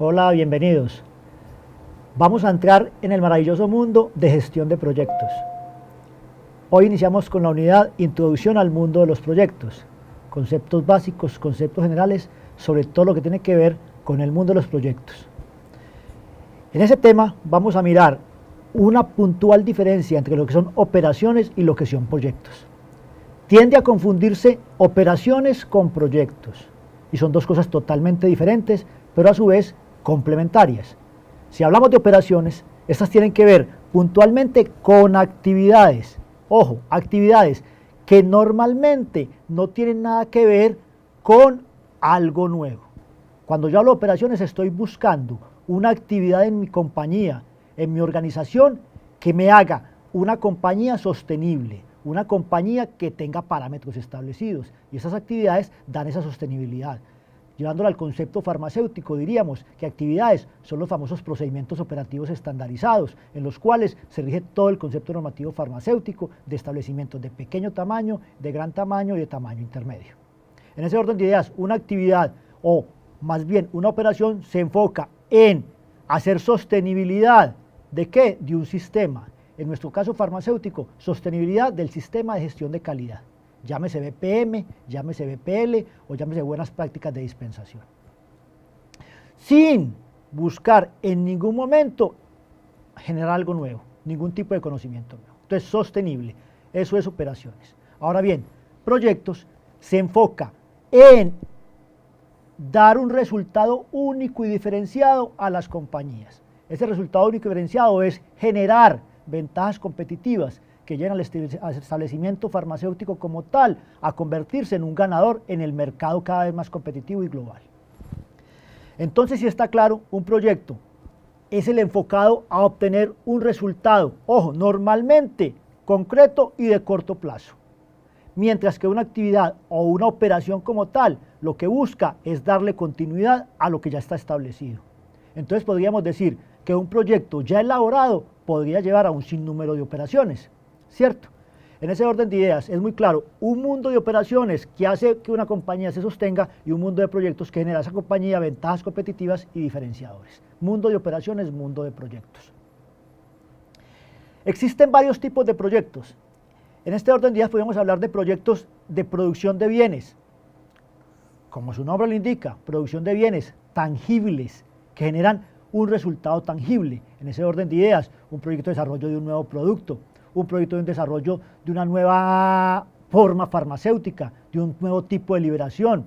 Hola, bienvenidos. Vamos a entrar en el maravilloso mundo de gestión de proyectos. Hoy iniciamos con la unidad Introducción al mundo de los proyectos. Conceptos básicos, conceptos generales sobre todo lo que tiene que ver con el mundo de los proyectos. En ese tema vamos a mirar una puntual diferencia entre lo que son operaciones y lo que son proyectos. Tiende a confundirse operaciones con proyectos y son dos cosas totalmente diferentes, pero a su vez complementarias. Si hablamos de operaciones, estas tienen que ver puntualmente con actividades, ojo, actividades que normalmente no tienen nada que ver con algo nuevo. Cuando yo hablo de operaciones estoy buscando una actividad en mi compañía, en mi organización, que me haga una compañía sostenible, una compañía que tenga parámetros establecidos, y esas actividades dan esa sostenibilidad. Llevándolo al concepto farmacéutico, diríamos que actividades son los famosos procedimientos operativos estandarizados, en los cuales se rige todo el concepto normativo farmacéutico de establecimientos de pequeño tamaño, de gran tamaño y de tamaño intermedio. En ese orden de ideas, una actividad o más bien una operación se enfoca en hacer sostenibilidad ¿de qué? De un sistema. En nuestro caso farmacéutico, sostenibilidad del sistema de gestión de calidad. Llámese BPM, llámese BPL o llámese buenas prácticas de dispensación. Sin buscar en ningún momento generar algo nuevo, ningún tipo de conocimiento nuevo. Entonces, sostenible, eso es operaciones. Ahora bien, proyectos se enfoca en dar un resultado único y diferenciado a las compañías. Ese resultado único y diferenciado es generar ventajas competitivas que llevan al establecimiento farmacéutico como tal a convertirse en un ganador en el mercado cada vez más competitivo y global. Entonces, si está claro, un proyecto es el enfocado a obtener un resultado, ojo, normalmente concreto y de corto plazo. Mientras que una actividad o una operación como tal, lo que busca es darle continuidad a lo que ya está establecido. Entonces podríamos decir que un proyecto ya elaborado podría llevar a un sinnúmero de operaciones, ¿cierto? En ese orden de ideas es muy claro, un mundo de operaciones que hace que una compañía se sostenga y un mundo de proyectos que genera a esa compañía ventajas competitivas y diferenciadores. Mundo de operaciones, mundo de proyectos. Existen varios tipos de proyectos. En este orden de ideas podemos hablar de proyectos de producción de bienes. Como su nombre lo indica, producción de bienes tangibles que generan un resultado tangible. En ese orden de ideas, un proyecto de desarrollo de un nuevo producto, un proyecto de un desarrollo de una nueva forma farmacéutica, de un nuevo tipo de liberación.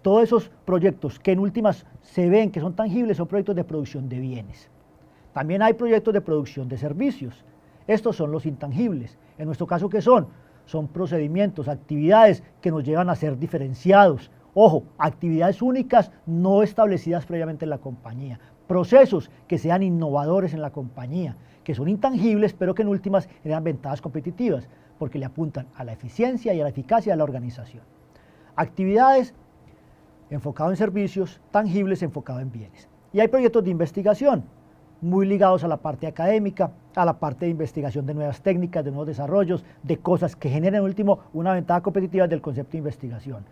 Todos esos proyectos que en últimas se ven que son tangibles son proyectos de producción de bienes. También hay proyectos de producción de servicios. Estos son los intangibles. En nuestro caso, ¿qué son? Son procedimientos, actividades que nos llevan a ser diferenciados. Ojo, actividades únicas no establecidas previamente en la compañía. Procesos que sean innovadores en la compañía, que son intangibles, pero que en últimas generan ventajas competitivas, porque le apuntan a la eficiencia y a la eficacia de la organización. Actividades enfocadas en servicios, tangibles enfocadas en bienes. Y hay proyectos de investigación, muy ligados a la parte académica, a la parte de investigación de nuevas técnicas, de nuevos desarrollos, de cosas que generen en último una ventaja competitiva del concepto de investigación.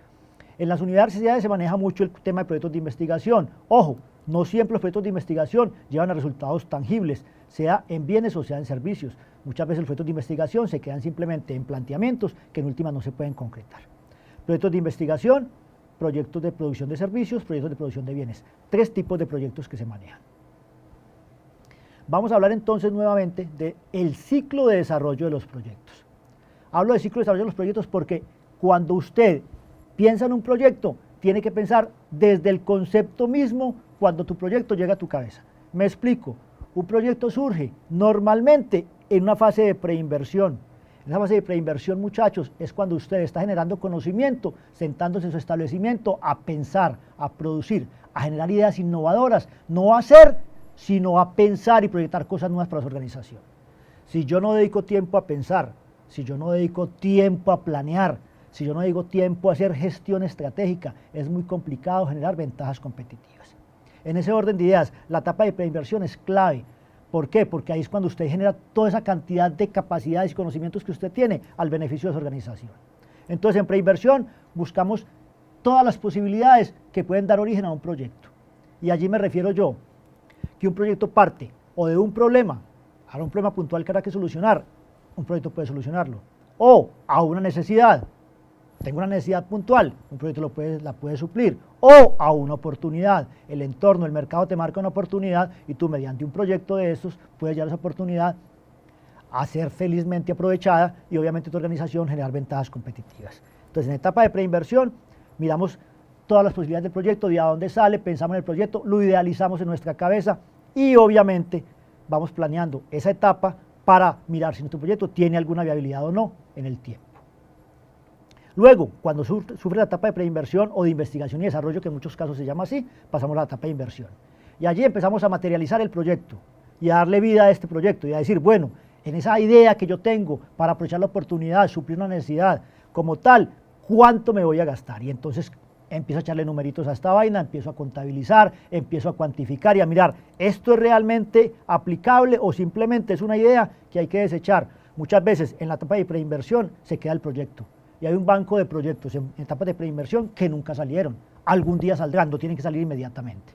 En las universidades se maneja mucho el tema de proyectos de investigación. Ojo, no siempre los proyectos de investigación llevan a resultados tangibles, sea en bienes o sea en servicios. Muchas veces los proyectos de investigación se quedan simplemente en planteamientos que en última no se pueden concretar. Proyectos de investigación, proyectos de producción de servicios, proyectos de producción de bienes. Tres tipos de proyectos que se manejan. Vamos a hablar entonces nuevamente del ciclo de desarrollo de los proyectos. Hablo de ciclo de desarrollo de los proyectos porque cuando usted piensa en un proyecto, tiene que pensar desde el concepto mismo cuando tu proyecto llega a tu cabeza. Me explico, un proyecto surge normalmente en una fase de preinversión. En esa fase de preinversión, muchachos, es cuando usted está generando conocimiento, sentándose en su establecimiento a pensar, a producir, a generar ideas innovadoras, no a hacer, sino a pensar y proyectar cosas nuevas para su organización. Si yo no dedico tiempo a pensar, si yo no dedico tiempo a planear, si yo no dedico tiempo a hacer gestión estratégica, es muy complicado generar ventajas competitivas. En ese orden de ideas, la etapa de preinversión es clave. ¿Por qué? Porque ahí es cuando usted genera toda esa cantidad de capacidades y conocimientos que usted tiene al beneficio de su organización. Entonces, en preinversión buscamos todas las posibilidades que pueden dar origen a un proyecto. Y allí me refiero yo, que un proyecto parte o de un problema, ahora un problema puntual que habrá que solucionar, un proyecto puede solucionarlo, o a una necesidad, tengo una necesidad puntual, un proyecto la puede suplir, o a una oportunidad, el entorno, el mercado te marca una oportunidad y tú mediante un proyecto de estos puedes llevar esa oportunidad a ser felizmente aprovechada y obviamente tu organización generar ventajas competitivas. Entonces en etapa de preinversión miramos todas las posibilidades del proyecto, de a dónde sale, pensamos en el proyecto, lo idealizamos en nuestra cabeza y obviamente vamos planeando esa etapa para mirar si nuestro proyecto tiene alguna viabilidad o no en el tiempo. Luego, cuando sufre la etapa de preinversión o de investigación y desarrollo, que en muchos casos se llama así, pasamos a la etapa de inversión. Y allí empezamos a materializar el proyecto y a darle vida a este proyecto y a decir, bueno, en esa idea que yo tengo para aprovechar la oportunidad, suplir una necesidad como tal, ¿cuánto me voy a gastar? Y entonces empiezo a echarle numeritos a esta vaina, empiezo a contabilizar, empiezo a cuantificar y a mirar, ¿esto es realmente aplicable o simplemente es una idea que hay que desechar? Muchas veces en la etapa de preinversión se queda el proyecto y hay un banco de proyectos en etapas de preinversión que nunca salieron, algún día saldrán, no tienen que salir inmediatamente.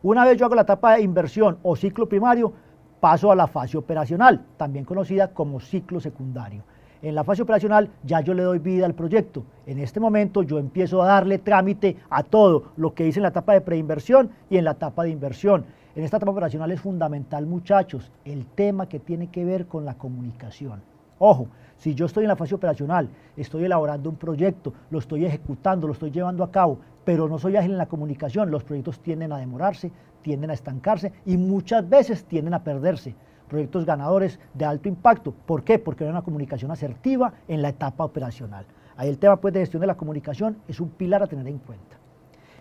Una vez yo hago la etapa de inversión o ciclo primario, paso a la fase operacional, también conocida como ciclo secundario. En la fase operacional ya yo le doy vida al proyecto. En este momento yo empiezo a darle trámite a todo lo que hice en la etapa de preinversión y en la etapa de inversión. En esta etapa operacional es fundamental, muchachos, el tema que tiene que ver con la comunicación. Ojo, si yo estoy en la fase operacional, estoy elaborando un proyecto, lo estoy ejecutando, lo estoy llevando a cabo, pero no soy ágil en la comunicación, los proyectos tienden a demorarse, tienden a estancarse y muchas veces tienden a perderse. Proyectos ganadores de alto impacto. ¿Por qué? Porque hay una comunicación asertiva en la etapa operacional. Ahí el tema pues, de gestión de la comunicación es un pilar a tener en cuenta.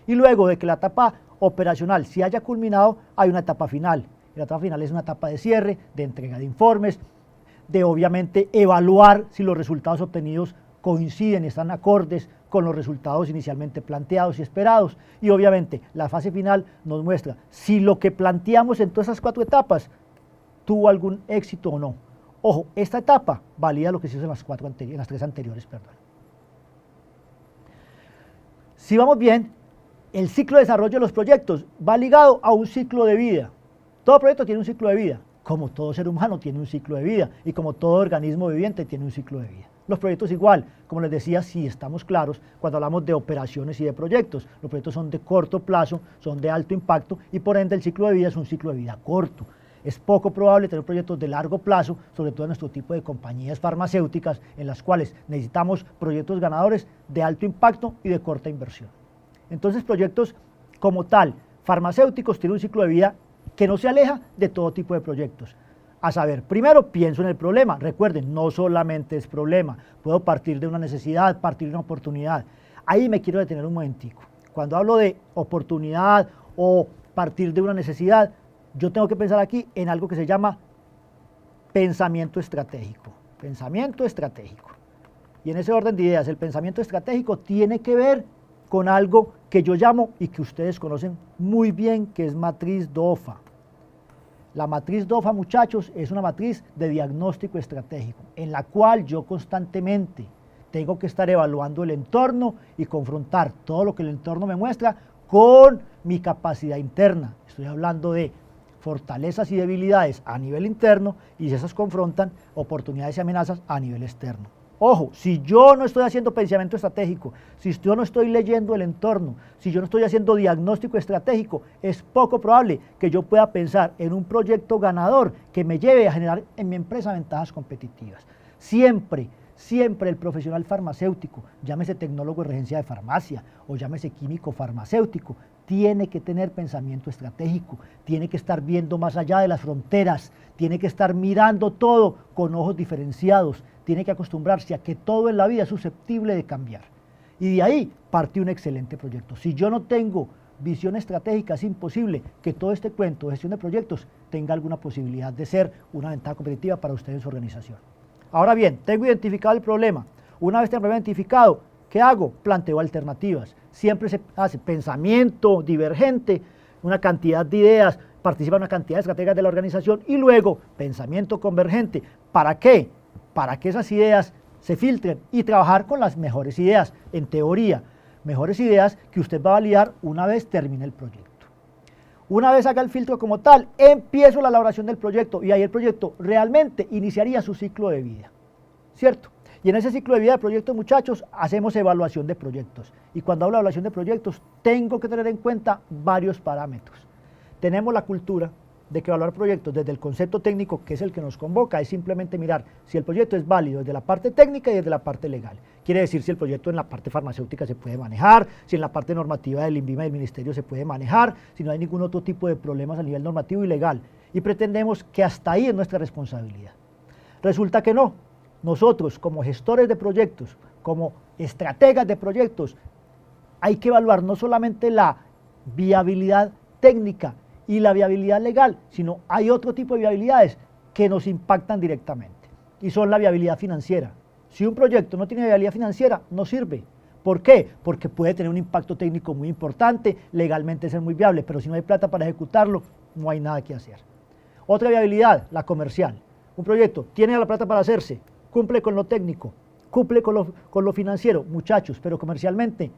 Y luego de que la etapa operacional se haya culminado, hay una etapa final. La etapa final es una etapa de cierre, de entrega de informes, de obviamente evaluar si los resultados obtenidos coinciden, están acordes con los resultados inicialmente planteados y esperados. Y obviamente la fase final nos muestra si lo que planteamos en todas esas 4 etapas tuvo algún éxito o no. Ojo, esta etapa valida lo que se hizo en las 3 anteriores. Perdón. Si vamos bien, el ciclo de desarrollo de los proyectos va ligado a un ciclo de vida. Todo proyecto tiene un ciclo de vida, como todo ser humano tiene un ciclo de vida y como todo organismo viviente tiene un ciclo de vida. Los proyectos igual, como les decía, si estamos claros cuando hablamos de operaciones y de proyectos. Los proyectos son de corto plazo, son de alto impacto y por ende el ciclo de vida es un ciclo de vida corto. Es poco probable tener proyectos de largo plazo, sobre todo en nuestro tipo de compañías farmacéuticas, en las cuales necesitamos proyectos ganadores de alto impacto y de corta inversión. Entonces, proyectos como tal, farmacéuticos, tienen un ciclo de vida que no se aleja de todo tipo de proyectos. A saber, primero pienso en el problema. Recuerden, no solamente es problema, puedo partir de una necesidad, partir de una oportunidad. Ahí me quiero detener un momentico. Cuando hablo de oportunidad o partir de una necesidad, yo tengo que pensar aquí en algo que se llama pensamiento estratégico. Pensamiento estratégico. Y en ese orden de ideas, el pensamiento estratégico tiene que ver con algo que yo llamo y que ustedes conocen muy bien, que es matriz DOFA. La matriz DOFA, muchachos, es una matriz de diagnóstico estratégico, en la cual yo constantemente tengo que estar evaluando el entorno y confrontar todo lo que el entorno me muestra con mi capacidad interna. Estoy hablando de fortalezas y debilidades a nivel interno y si esas confrontan oportunidades y amenazas a nivel externo. Ojo, si yo no estoy haciendo pensamiento estratégico, si yo no estoy leyendo el entorno, si yo no estoy haciendo diagnóstico estratégico, es poco probable que yo pueda pensar en un proyecto ganador que me lleve a generar en mi empresa ventajas competitivas. Siempre el profesional farmacéutico, llámese tecnólogo de regencia de farmacia o llámese químico farmacéutico, tiene que tener pensamiento estratégico, tiene que estar viendo más allá de las fronteras, tiene que estar mirando todo con ojos diferenciados, tiene que acostumbrarse a que todo en la vida es susceptible de cambiar. Y de ahí parte un excelente proyecto. Si yo no tengo visión estratégica, es imposible que todo este cuento de gestión de proyectos tenga alguna posibilidad de ser una ventaja competitiva para usted en su organización. Ahora bien, tengo identificado el problema. Una vez tengo el problema identificado, ¿qué hago? Planteo alternativas. Siempre se hace pensamiento divergente, una cantidad de ideas, participa una cantidad de estrategias de la organización y luego pensamiento convergente. ¿Para qué? Para que esas ideas se filtren y trabajar con las mejores ideas, en teoría, mejores ideas que usted va a validar una vez termine el proyecto. Una vez haga el filtro como tal, empiezo la elaboración del proyecto y ahí el proyecto realmente iniciaría su ciclo de vida, ¿cierto? Y en ese ciclo de vida de proyectos, muchachos, hacemos evaluación de proyectos. Y cuando hablo de evaluación de proyectos, tengo que tener en cuenta varios parámetros. Tenemos la cultura de que evaluar proyectos desde el concepto técnico, que es el que nos convoca, es simplemente mirar si el proyecto es válido desde la parte técnica y desde la parte legal. Quiere decir si el proyecto en la parte farmacéutica se puede manejar, si en la parte normativa del INVIMA y del Ministerio se puede manejar, si no hay ningún otro tipo de problemas a nivel normativo y legal. Y pretendemos que hasta ahí es nuestra responsabilidad. Resulta que no. Nosotros, como gestores de proyectos, como estrategas de proyectos, hay que evaluar no solamente la viabilidad técnica y la viabilidad legal, sino hay otro tipo de viabilidades que nos impactan directamente, y son la viabilidad financiera. Si un proyecto no tiene viabilidad financiera, no sirve. ¿Por qué? Porque puede tener un impacto técnico muy importante, legalmente ser muy viable, pero si no hay plata para ejecutarlo, no hay nada que hacer. Otra viabilidad, la comercial. Un proyecto tiene la plata para hacerse, cumple con lo técnico, cumple con lo financiero, muchachos, pero comercialmente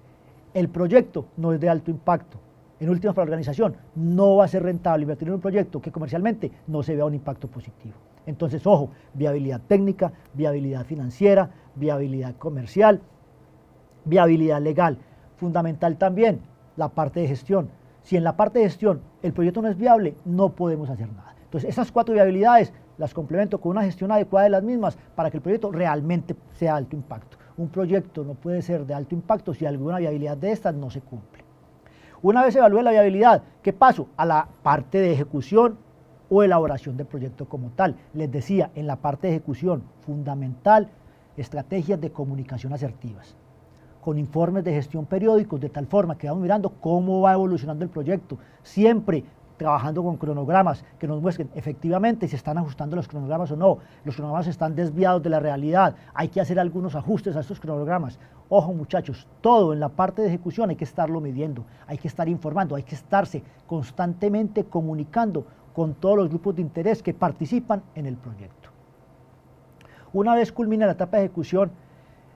el proyecto no es de alto impacto. En últimas, para la organización no va a ser rentable invertir en un proyecto que comercialmente no se vea un impacto positivo. Entonces, ojo, viabilidad técnica, viabilidad financiera, viabilidad comercial, viabilidad legal. Fundamental también la parte de gestión. Si en la parte de gestión el proyecto no es viable, no podemos hacer nada. Entonces, esas 4 viabilidades las complemento con una gestión adecuada de las mismas para que el proyecto realmente sea de alto impacto. Un proyecto no puede ser de alto impacto si alguna viabilidad de estas no se cumple. Una vez evalúe la viabilidad, ¿qué paso? A la parte de ejecución o elaboración del proyecto como tal. Les decía, en la parte de ejecución, fundamental, estrategias de comunicación asertivas, con informes de gestión periódicos, de tal forma que vamos mirando cómo va evolucionando el proyecto, siempre trabajando con cronogramas que nos muestren efectivamente si están ajustando los cronogramas o no. Los cronogramas están desviados de la realidad, hay que hacer algunos ajustes a estos cronogramas. Ojo, muchachos, todo en la parte de ejecución hay que estarlo midiendo, hay que estar informando, hay que estarse constantemente comunicando con todos los grupos de interés que participan en el proyecto. Una vez culmina la etapa de ejecución,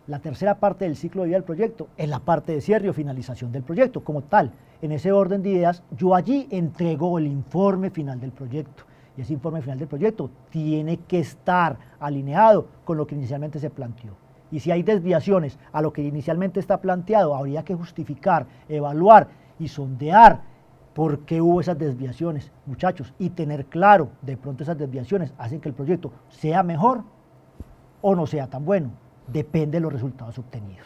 la tercera parte del ciclo de vida del proyecto es la parte de cierre o finalización del proyecto como tal. En ese orden de ideas, yo allí entrego el informe final del proyecto. Y ese informe final del proyecto tiene que estar alineado con lo que inicialmente se planteó. Y si hay desviaciones a lo que inicialmente está planteado, habría que justificar, evaluar y sondear por qué hubo esas desviaciones, muchachos, y tener claro, de pronto esas desviaciones hacen que el proyecto sea mejor o no sea tan bueno. Depende de los resultados obtenidos.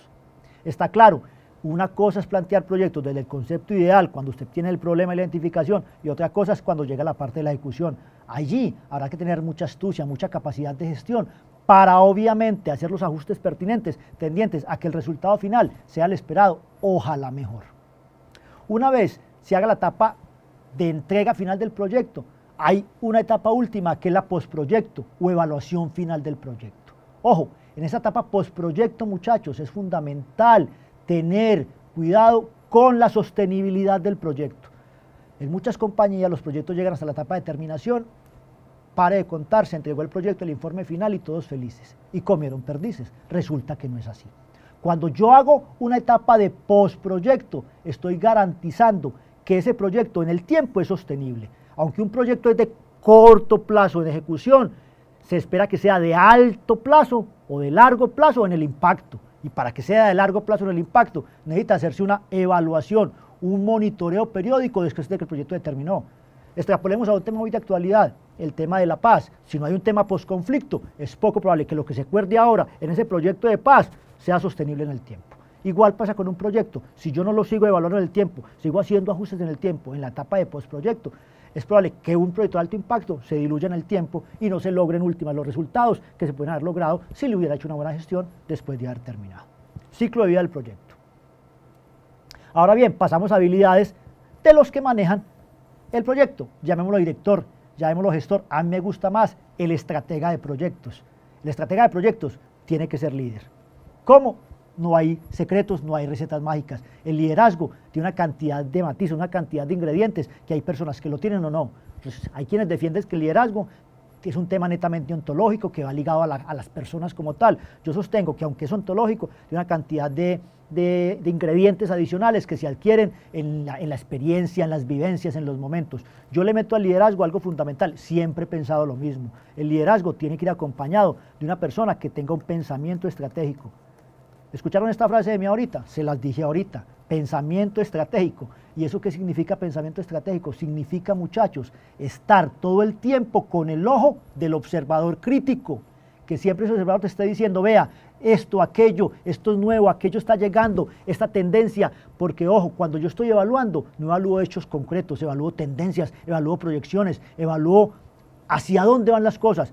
Está claro, una cosa es plantear proyectos desde el concepto ideal, cuando usted tiene el problema de la identificación, y otra cosa es cuando llega la parte de la ejecución. Allí habrá que tener mucha astucia, mucha capacidad de gestión, para obviamente hacer los ajustes pertinentes, tendientes a que el resultado final sea el esperado, ojalá mejor. Una vez se haga la etapa de entrega final del proyecto, hay una etapa última que es la postproyecto o evaluación final del proyecto. Ojo, en esa etapa postproyecto, muchachos, es fundamental tener cuidado con la sostenibilidad del proyecto. En muchas compañías los proyectos llegan hasta la etapa de terminación, pare de contar, se entregó el proyecto, el informe final y todos felices. Y comieron perdices. Resulta que no es así. Cuando yo hago una etapa de postproyecto, estoy garantizando que ese proyecto en el tiempo es sostenible. Aunque un proyecto es de corto plazo en ejecución, se espera que sea de alto plazo o de largo plazo en el impacto. Y para que sea de largo plazo en el impacto, necesita hacerse una evaluación, un monitoreo periódico después de que el proyecto terminó. Extrapolemos a un tema muy de actualidad, el tema de la paz. Si no hay un tema posconflicto, es poco probable que lo que se acuerde ahora en ese proyecto de paz sea sostenible en el tiempo. Igual pasa con un proyecto, si yo no lo sigo evaluando en el tiempo, sigo haciendo ajustes en el tiempo, en la etapa de postproyecto, es probable que un proyecto de alto impacto se diluya en el tiempo y no se logren últimas los resultados que se pueden haber logrado si le hubiera hecho una buena gestión después de haber terminado. Ciclo de vida del proyecto. Ahora bien, pasamos a habilidades de los que manejan el proyecto, llamémoslo director, llamémoslo gestor. A mí me gusta más el estratega de proyectos. El estratega de proyectos tiene que ser líder. ¿Cómo? No hay secretos, no hay recetas mágicas. El liderazgo tiene una cantidad de matices, una cantidad de ingredientes que hay personas que lo tienen o no. Entonces, hay quienes defienden que el liderazgo es un tema netamente ontológico que va ligado a las personas como tal. Yo sostengo que aunque es ontológico, tiene una cantidad de de ingredientes adicionales que se adquieren en la experiencia, en las vivencias, en los momentos. Yo le meto al liderazgo algo fundamental, siempre he pensado lo mismo. El liderazgo tiene que ir acompañado de una persona que tenga un pensamiento estratégico. ¿Escucharon esta frase de mí ahorita? Se las dije ahorita, pensamiento estratégico. ¿Y eso qué significa pensamiento estratégico? Significa, muchachos, estar todo el tiempo con el ojo del observador crítico, que siempre ese observador te esté diciendo, vea, esto, aquello, esto es nuevo, aquello está llegando, esta tendencia, porque ojo, cuando yo estoy evaluando, no evalúo hechos concretos, evalúo tendencias, evalúo proyecciones, evalúo hacia dónde van las cosas.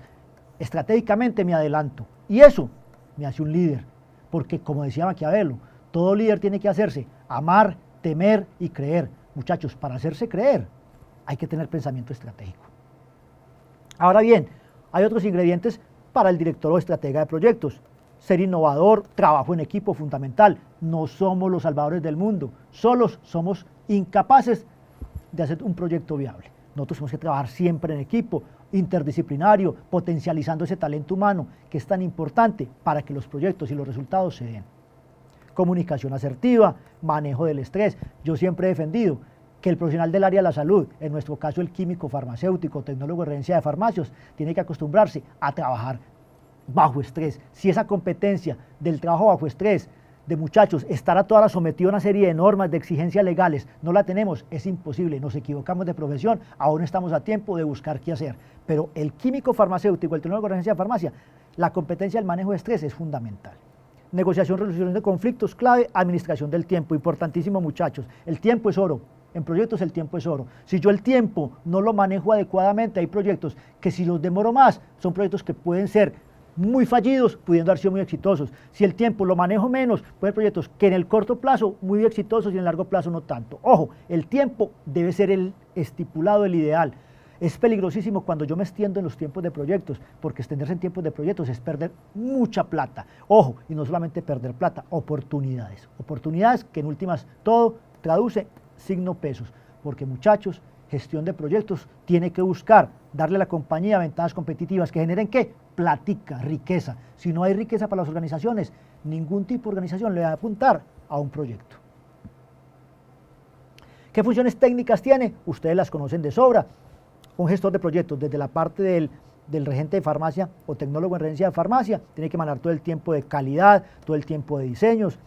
Estratégicamente me adelanto y eso me hace un líder, porque como decía Maquiavelo, todo líder tiene que hacerse amar, temer y creer. Muchachos, para hacerse creer hay que tener pensamiento estratégico. Ahora bien, hay otros ingredientes para el director o estratega de proyectos. Ser innovador, trabajo en equipo fundamental. No somos los salvadores del mundo, solos somos incapaces de hacer un proyecto viable. Nosotros tenemos que trabajar siempre en equipo, interdisciplinario, potencializando ese talento humano que es tan importante para que los proyectos y los resultados se den. Comunicación asertiva, manejo del estrés. Yo siempre he defendido que el profesional del área de la salud, en nuestro caso el químico farmacéutico, tecnólogo de referencia de farmacias, tiene que acostumbrarse a trabajar bajo estrés. Si esa competencia del trabajo bajo estrés de muchachos estará toda sometida a una serie de normas, de exigencias legales, no la tenemos, es imposible, nos equivocamos de profesión, aún estamos a tiempo de buscar qué hacer. Pero el químico farmacéutico, el tecnólogo de referencia de farmacia, la competencia del manejo de estrés es fundamental. Negociación, resolución de conflictos, clave, administración del tiempo, importantísimo muchachos, el tiempo es oro. En proyectos el tiempo es oro. Si yo el tiempo no lo manejo adecuadamente, hay proyectos que si los demoro más, son proyectos que pueden ser muy fallidos, pudiendo haber sido muy exitosos. Si el tiempo lo manejo menos, pueden ser proyectos que en el corto plazo muy exitosos y en el largo plazo no tanto. Ojo, el tiempo debe ser el estipulado, el ideal. Es peligrosísimo cuando yo me extiendo en los tiempos de proyectos, porque extenderse en tiempos de proyectos es perder mucha plata. Ojo, y no solamente perder plata, oportunidades. Oportunidades que en últimas todo traduce signo pesos, porque muchachos, gestión de proyectos tiene que buscar darle a la compañía ventajas competitivas que generen ¿qué? Platica, riqueza. Si no hay riqueza para las organizaciones, ningún tipo de organización le va a apuntar a un proyecto. ¿Qué funciones técnicas tiene? Ustedes las conocen de sobra. Un gestor de proyectos, desde la parte del regente de farmacia o tecnólogo en regencia de farmacia, tiene que manejar todo el tiempo de calidad, todo el tiempo de diseños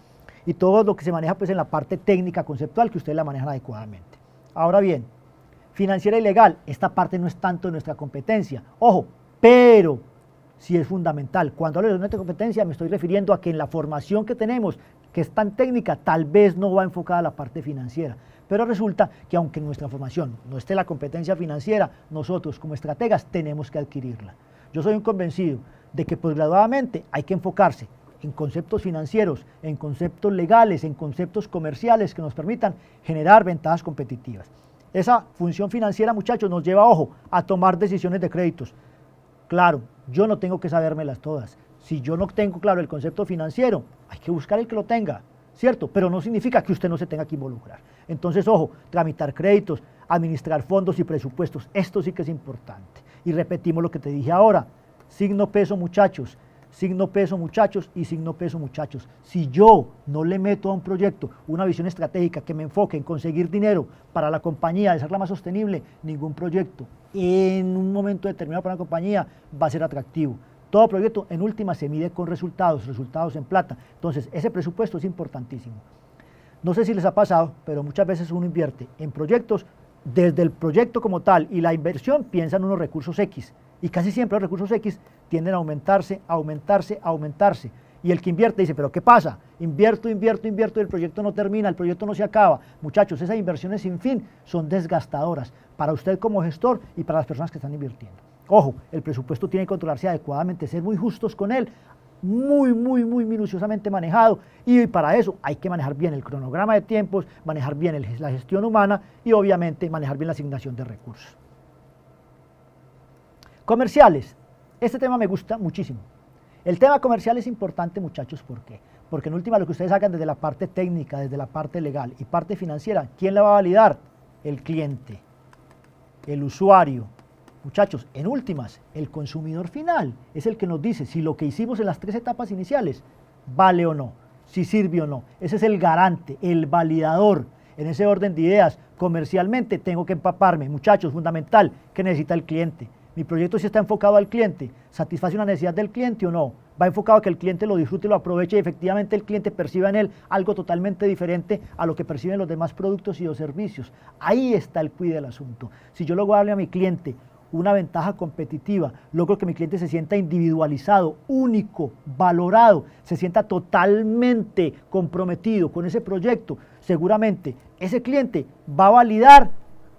y todo lo que se maneja pues en la parte técnica conceptual que ustedes la manejan adecuadamente. Ahora bien, financiera y legal, esta parte no es tanto de nuestra competencia, ojo, pero sí es fundamental. Cuando hablo de nuestra competencia me estoy refiriendo a que en la formación que tenemos, que es tan técnica, tal vez no va enfocada a la parte financiera. Pero resulta que aunque en nuestra formación no esté la competencia financiera, nosotros como estrategas tenemos que adquirirla. Yo soy un convencido de que posgraduadamente hay que enfocarse en conceptos financieros, en conceptos legales, en conceptos comerciales que nos permitan generar ventajas competitivas. Esa función financiera, muchachos, nos lleva, ojo, a tomar decisiones de créditos. Claro, yo no tengo que sabérmelas todas. Si yo no tengo claro el concepto financiero, hay que buscar el que lo tenga, ¿cierto? Pero no significa que usted no se tenga que involucrar. Entonces, ojo, tramitar créditos, administrar fondos y presupuestos, esto sí que es importante. Y repetimos lo que te dije ahora, signo peso muchachos y signo peso muchachos. Si yo no le meto a un proyecto una visión estratégica que me enfoque en conseguir dinero para la compañía, de hacerla más sostenible, ningún proyecto en un momento determinado para la compañía va a ser atractivo. Todo proyecto en última se mide con resultados en plata. Entonces ese presupuesto es importantísimo. No sé si les ha pasado, pero muchas veces uno invierte en proyectos desde el proyecto como tal y la inversión piensa en unos recursos X y casi siempre los recursos X tienden a aumentarse. Y el que invierte dice, pero ¿qué pasa? Invierto y el proyecto no termina, el proyecto no se acaba. Muchachos, esas inversiones sin fin son desgastadoras para usted como gestor y para las personas que están invirtiendo. Ojo, el presupuesto tiene que controlarse adecuadamente, ser muy justos con él, muy minuciosamente manejado, y para eso hay que manejar bien el cronograma de tiempos, manejar bien la gestión humana y obviamente manejar bien la asignación de recursos. Comerciales, este tema me gusta muchísimo. El tema comercial es importante, muchachos, ¿por qué? Porque en última lo que ustedes hagan desde la parte técnica, desde la parte legal y parte financiera, ¿quién la va a validar? El cliente, el usuario. Muchachos, en últimas, el consumidor final es el que nos dice si lo que hicimos en las 3 etapas iniciales vale o no. si sirve o no. Ese es el garante, el validador. En ese orden de ideas, comercialmente tengo que empaparme. Muchachos, fundamental, ¿qué necesita el cliente? Mi proyecto sí está enfocado al cliente, ¿satisface una necesidad del cliente o no? Va enfocado a que el cliente lo disfrute y lo aproveche y efectivamente el cliente perciba en él algo totalmente diferente a lo que perciben los demás productos y los servicios. Ahí está el quid del asunto. Si yo logro darle a mi cliente una ventaja competitiva, logro que mi cliente se sienta individualizado, único, valorado, se sienta totalmente comprometido con ese proyecto, seguramente ese cliente va a validar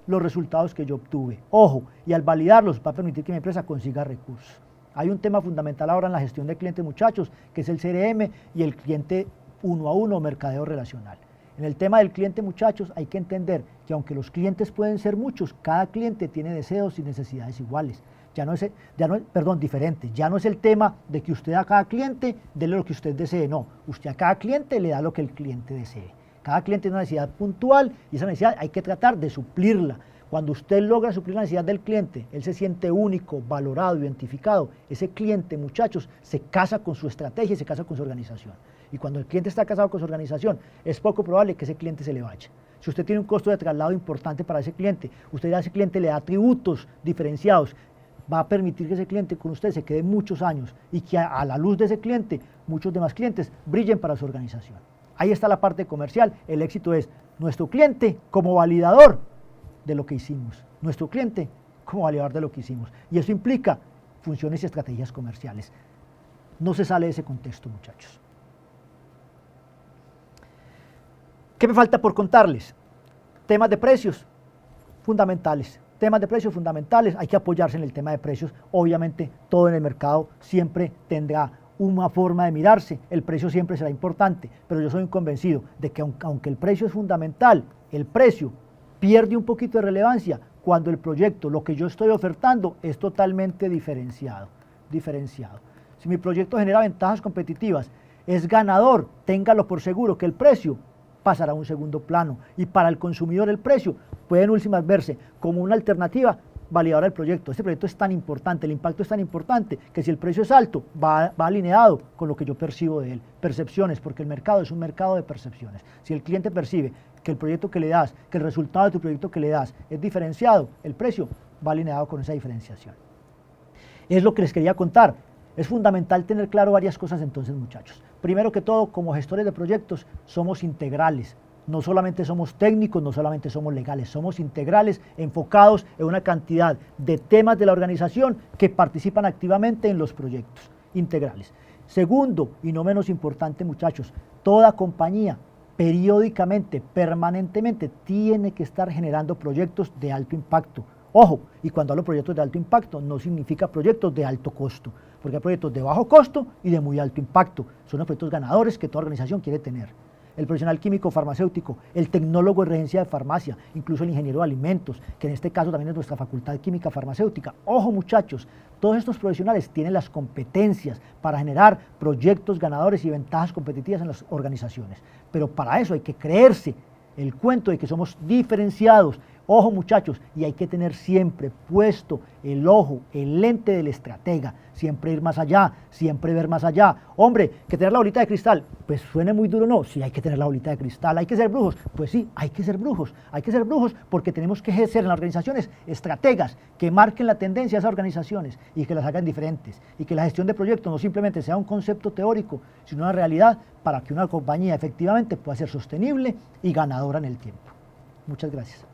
los resultados que yo obtuve. Ojo, y al validarlos va a permitir que mi empresa consiga recursos. Hay un tema fundamental ahora en la gestión de clientes, muchachos, que es el CRM y el cliente uno a uno, mercadeo relacional. En el tema del cliente, muchachos, hay que entender que aunque los clientes pueden ser muchos, cada cliente tiene deseos y necesidades iguales. Diferentes. Ya no es el tema de que usted a cada cliente déle lo que usted desee, no. Usted a cada cliente le da lo que el cliente desee. Cada cliente tiene una necesidad puntual y esa necesidad hay que tratar de suplirla. Cuando usted logra suplir la necesidad del cliente, él se siente único, valorado, identificado. Ese cliente, muchachos, se casa con su estrategia y se casa con su organización. Y cuando el cliente está casado con su organización, es poco probable que ese cliente se le vaya. Si usted tiene un costo de traslado importante para ese cliente, usted a ese cliente le da atributos diferenciados, va a permitir que ese cliente con usted se quede muchos años y que a la luz de ese cliente, muchos demás clientes brillen para su organización. Ahí está la parte comercial. El éxito es nuestro cliente como validador de lo que hicimos. Nuestro cliente como validador de lo que hicimos. Y eso implica funciones y estrategias comerciales. No se sale de ese contexto, muchachos. ¿Qué me falta por contarles? Temas de precios fundamentales. Temas de precios fundamentales. Hay que apoyarse en el tema de precios. Obviamente, todo en el mercado siempre tendrá una forma de mirarse, el precio siempre será importante, pero yo soy convencido de que aunque el precio es fundamental, el precio pierde un poquito de relevancia cuando el proyecto, lo que yo estoy ofertando, es totalmente diferenciado. Si mi proyecto genera ventajas competitivas, es ganador, téngalo por seguro que el precio pasará a un segundo plano y para el consumidor el precio puede en últimas verse como una alternativa validadora del proyecto. Este proyecto es tan importante, el impacto es tan importante que si el precio es alto, va alineado con lo que yo percibo de él. Percepciones, porque el mercado es un mercado de percepciones. Si el cliente percibe que el proyecto que le das, que el resultado de tu proyecto que le das es diferenciado, el precio va alineado con esa diferenciación. Es lo que les quería contar. Es fundamental tener claro varias cosas entonces, muchachos. Primero que todo, como gestores de proyectos, somos integrales. No solamente somos técnicos, no solamente somos legales, somos integrales, enfocados en una cantidad de temas de la organización que participan activamente en los proyectos integrales. Segundo, y no menos importante, muchachos, toda compañía periódicamente, permanentemente, tiene que estar generando proyectos de alto impacto. Ojo, y cuando hablo de proyectos de alto impacto, no significa proyectos de alto costo, porque hay proyectos de bajo costo y de muy alto impacto. Son los proyectos ganadores que toda organización quiere tener. El profesional químico farmacéutico, el tecnólogo de regencia de farmacia, incluso el ingeniero de alimentos, que en este caso también es nuestra facultad de química farmacéutica. Ojo, muchachos, todos estos profesionales tienen las competencias para generar proyectos ganadores y ventajas competitivas en las organizaciones. Pero para eso hay que creerse el cuento de que somos diferenciados. Ojo, muchachos, y hay que tener siempre puesto el ojo, el lente del estratega, siempre ir más allá, siempre ver más allá. Hombre, que tener la bolita de cristal, pues suene muy duro, no, sí hay que tener la bolita de cristal. Hay que ser brujos, pues sí, hay que ser brujos porque tenemos que ser en las organizaciones estrategas que marquen la tendencia a esas organizaciones y que las hagan diferentes y que la gestión de proyectos no simplemente sea un concepto teórico, sino una realidad para que una compañía efectivamente pueda ser sostenible y ganadora en el tiempo. Muchas gracias.